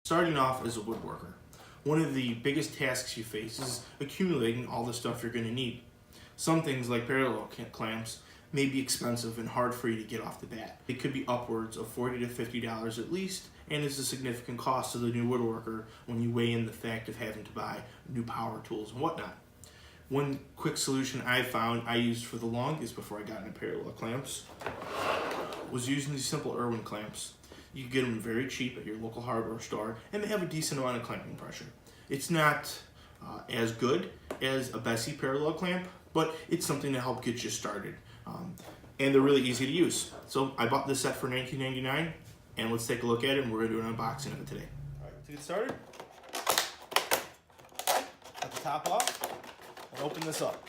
Starting off as a woodworker, one of the biggest tasks you face is accumulating all the stuff you're going to need. Some things like parallel clamps may be expensive and hard for you to get off the bat. It could be upwards of $40 to $50 at least, and is a significant cost to the new woodworker when you weigh in the fact of having to buy new power tools and whatnot. One quick solution I found I used for the longest before I got into parallel clamps was using these simple Irwin clamps. You can get them very cheap at your local hardware store, and they have a decent amount of clamping pressure. It's not as good as a Bessie parallel clamp, but it's something to help get you started. And they're really easy to use. So I bought this set for $19.99, and let's take a look at it, and we're going to do an unboxing of it today. All right, to get started, cut the top off and open this up.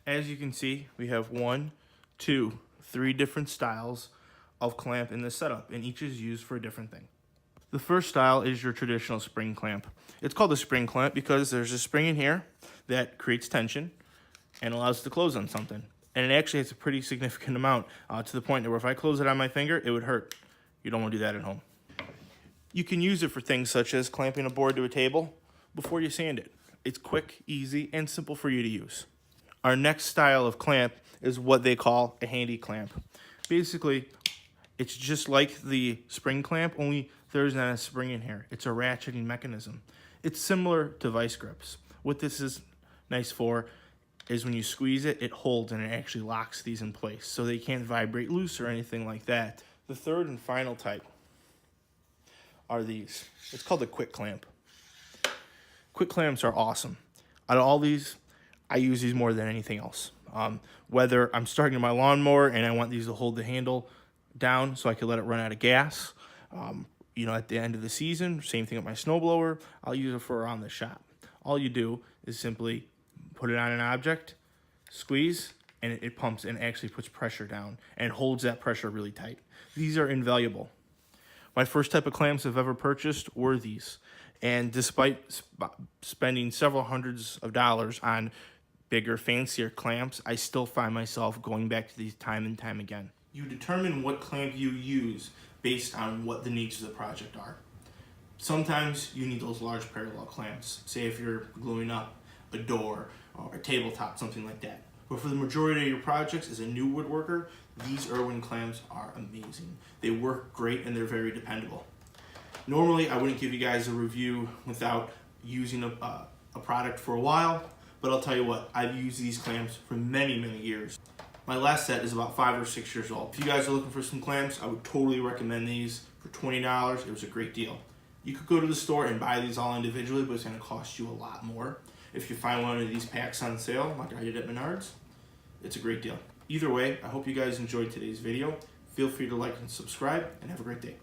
As you can see, we have 1, 2, 3 different styles of clamp in this setup, and each is used for a different thing. The first style is your traditional spring clamp. It's called a spring clamp because there's a spring in here that creates tension and allows it to close on something. And it actually has a pretty significant amount to the point where if I close it on my finger, it would hurt. You don't want to do that at home. You can use it for things such as clamping a board to a table before you sand it. It's quick, easy, and simple for you to use. Our next style of clamp is what they call a handy clamp. Basically, it's just like the spring clamp, only there's not a spring in here. It's a ratcheting mechanism. It's similar to vice grips. What this is nice for is when you squeeze it, it holds and it actually locks these in place so they can't vibrate loose or anything like that. The third and final type are these. It's called a quick clamp. Quick clamps are awesome. Out of all these, I use these more than anything else. Whether I'm starting my lawnmower and I want these to hold the handle down so I can let it run out of gas, at the end of the season, same thing with my snowblower, I'll use it for around the shop. All you do is simply put it on an object, squeeze, and it pumps and actually puts pressure down and holds that pressure really tight. These are invaluable. My first type of clamps I've ever purchased were these. And despite spending several hundreds of dollars on bigger, fancier clamps, I still find myself going back to these time and time again. You determine what clamp you use based on what the needs of the project are. Sometimes you need those large parallel clamps, say if you're gluing up a door or a tabletop, something like that. But for the majority of your projects as a new woodworker, these Irwin clamps are amazing. They work great and they're very dependable. Normally, I wouldn't give you guys a review without using a product for a while, but I'll tell you what, I've used these clamps for many, many years. My last set is about 5 or 6 years old. If you guys are looking for some clamps, I would totally recommend these for $20. It was a great deal. You could go to the store and buy these all individually, but it's going to cost you a lot more. If you find one of these packs on sale, like I did at Menards, it's a great deal. Either way, I hope you guys enjoyed today's video. Feel free to like and subscribe, and have a great day.